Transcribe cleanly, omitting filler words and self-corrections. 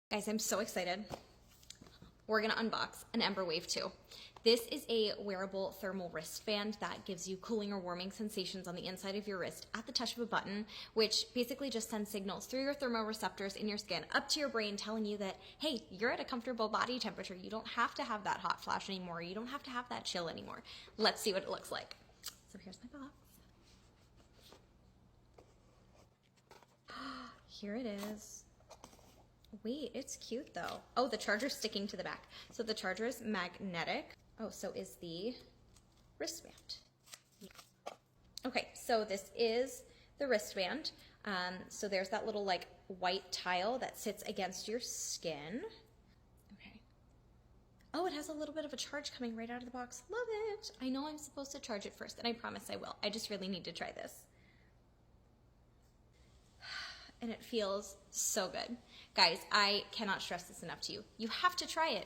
Guys, I'm so excited. We're gonna unbox an Embr Wave 2. This is a wearable thermal wristband that gives you cooling or warming sensations on the inside of your wrist at the touch of a button, which basically just sends signals through your thermoreceptors in your skin up to your brain telling you that, hey, you're at a comfortable body temperature. You don't have to have that hot flash anymore. You don't have to have that chill anymore. Let's see what it looks like. So here's my box. Here it is. Wait, it's cute though. Oh, the charger's sticking to the back. So the charger is magnetic. Oh, so is the wristband. Okay, so this is the wristband. So there's that little like white tile that sits against your skin. Okay. Oh, it has a little bit of a charge coming right out of the box. Love it. I know I'm supposed to charge it first, and I promise I will. I just really need to try this. And it feels so good. Guys, I cannot stress this enough to you. You have to try it.